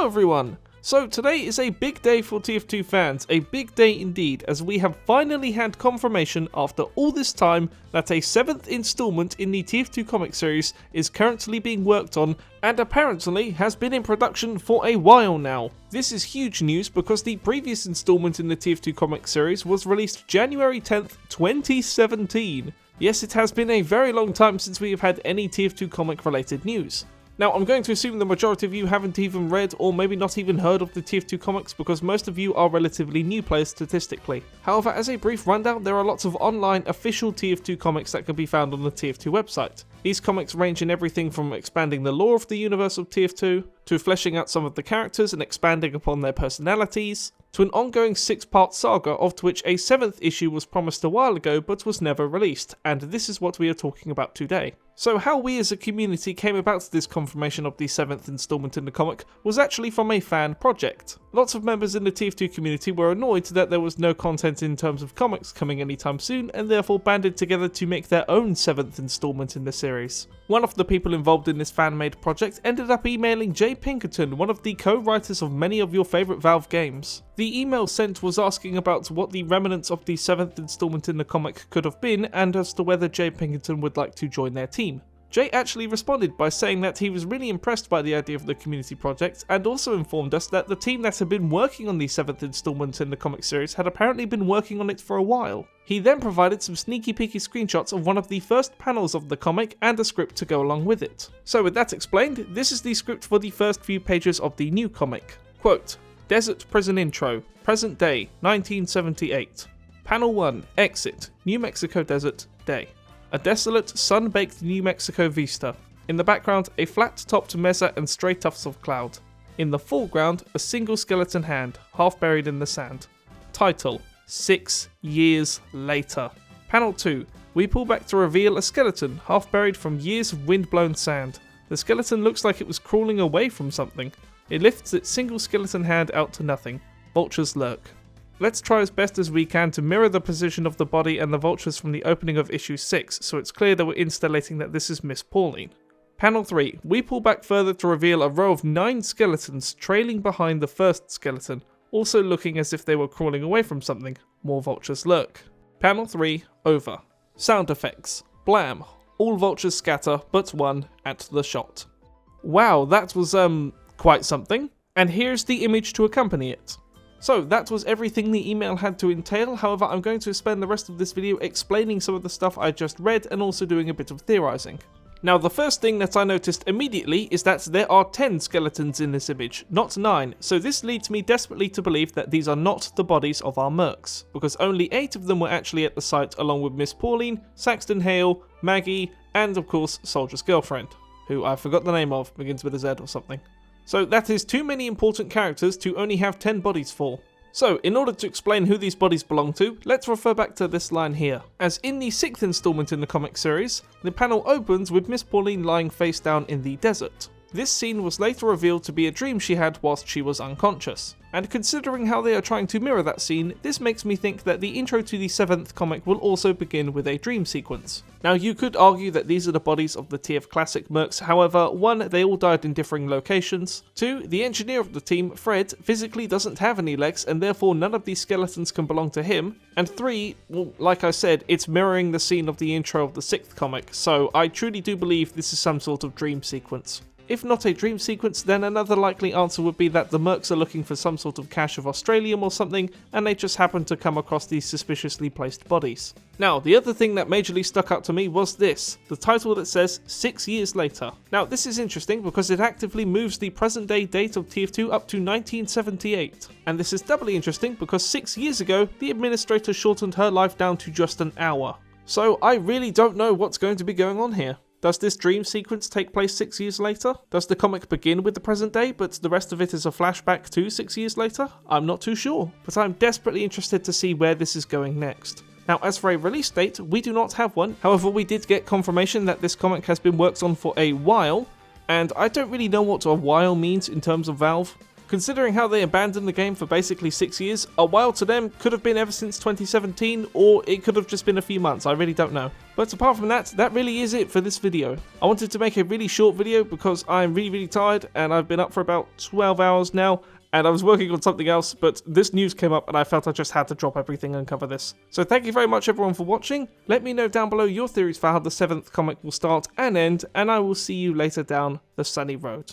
Hello everyone! So today is a big day for TF2 fans, a big day indeed, as we have finally had confirmation after all this time that a 7th installment in the TF2 Comic series is currently being worked on and apparently has been in production for a while now. This is huge news because the previous installment in the TF2 Comic series was released January 10th, 2017. Yes, it has been a very long time since we have had any TF2 Comic related news. Now, I'm going to assume the majority of you haven't even read or maybe not even heard of the TF2 Comics because most of you are relatively new players statistically. However, as a brief rundown, there are lots of online official TF2 Comics that can be found on the TF2 website. These comics range in everything from expanding the lore of the universe of TF2, to fleshing out some of the characters and expanding upon their personalities, to an ongoing 6-part saga of which a 7th issue was promised a while ago but was never released, and this is what we are talking about today. So how we as a community came about this confirmation of the 7th installment in the comic was actually from a fan project. Lots of members in the TF2 community were annoyed that there was no content in terms of comics coming anytime soon and therefore banded together to make their own 7th installment in the series. One of the people involved in this fan-made project ended up emailing Jay Pinkerton, one of the co-writers of many of your favourite Valve games. The email sent was asking about what the remnants of the 7th installment in the comic could have been and as to whether Jay Pinkerton would like to join their team. Jay actually responded by saying that he was really impressed by the idea of the community project and also informed us that the team that had been working on the 7th installment in the comic series had apparently been working on it for a while. He then provided some sneaky peeky screenshots of one of the first panels of the comic and a script to go along with it. So with that explained, this is the script for the first few pages of the new comic. Quote, Desert Prison Intro, Present Day, 1978. Panel 1, Exit, New Mexico Desert, Day. A desolate, sun-baked New Mexico vista. In the background, a flat-topped mesa and stray tufts of cloud. In the foreground, a single skeleton hand, half buried in the sand. Title, 6 Years Later. Panel 2. We pull back to reveal a skeleton, half buried from years of wind-blown sand. The skeleton looks like it was crawling away from something. It lifts its single skeleton hand out to nothing. Vultures lurk. Let's try as best as we can to mirror the position of the body and the vultures from the opening of issue 6, so it's clear that we're installating that this is Miss Pauline. Panel 3. We pull back further to reveal a row of 9 skeletons trailing behind the first skeleton, also looking as if they were crawling away from something. More vultures lurk. Panel 3. Over. Sound effects. Blam. All vultures scatter, but one at the shot. Wow, that was, quite something. And here's the image to accompany it. So that was everything the email had to entail, however I'm going to spend the rest of this video explaining some of the stuff I just read and also doing a bit of theorising. Now the first thing that I noticed immediately is that there are 10 skeletons in this image, not 9, so this leads me desperately to believe that these are not the bodies of our mercs, because only 8 of them were actually at the site along with Miss Pauline, Saxton Hale, Maggie, and of course Soldier's girlfriend, who I forgot the name of, begins with a Z or something. So that is too many important characters to only have 10 bodies for. So, in order to explain who these bodies belong to, let's refer back to this line here. As in the 6th installment in the comic series, the panel opens with Miss Pauline lying face down in the desert. This scene was later revealed to be a dream she had whilst she was unconscious. And considering how they are trying to mirror that scene, this makes me think that the intro to the 7th comic will also begin with a dream sequence. Now you could argue that these are the bodies of the TF Classic mercs, however, 1, they all died in differing locations, 2, the engineer of the team, Fred, physically doesn't have any legs and therefore none of these skeletons can belong to him, and 3, well, like I said, it's mirroring the scene of the intro of the 6th comic, so I truly do believe this is some sort of dream sequence. If not a dream sequence, then another likely answer would be that the mercs are looking for some sort of cache of Australium or something, and they just happen to come across these suspiciously placed bodies. Now, the other thing that majorly stuck out to me was this, the title that says 6 Years Later. Now, this is interesting because it actively moves the present day date of TF2 up to 1978. And this is doubly interesting because 6 years ago, the administrator shortened her life down to just an hour. So I really don't know what's going to be going on here. Does this dream sequence take place 6 years later? Does the comic begin with the present day, but the rest of it is a flashback to 6 years later? I'm not too sure, but I'm desperately interested to see where this is going next. Now, as for a release date, we do not have one, however we did get confirmation that this comic has been worked on for a while, and I don't really know what a while means in terms of Valve. Considering how they abandoned the game for basically 6 years, a while to them could have been ever since 2017, or it could have just been a few months, I really don't know. But apart from that, that really is it for this video. I wanted to make a really short video because I'm really tired and I've been up for about 12 hours now. And I was working on something else, but this news came up and I felt I just had to drop everything and cover this. So thank you very much everyone for watching. Let me know down below your theories for how the 7th comic will start and end, and I will see you later down the sunny road.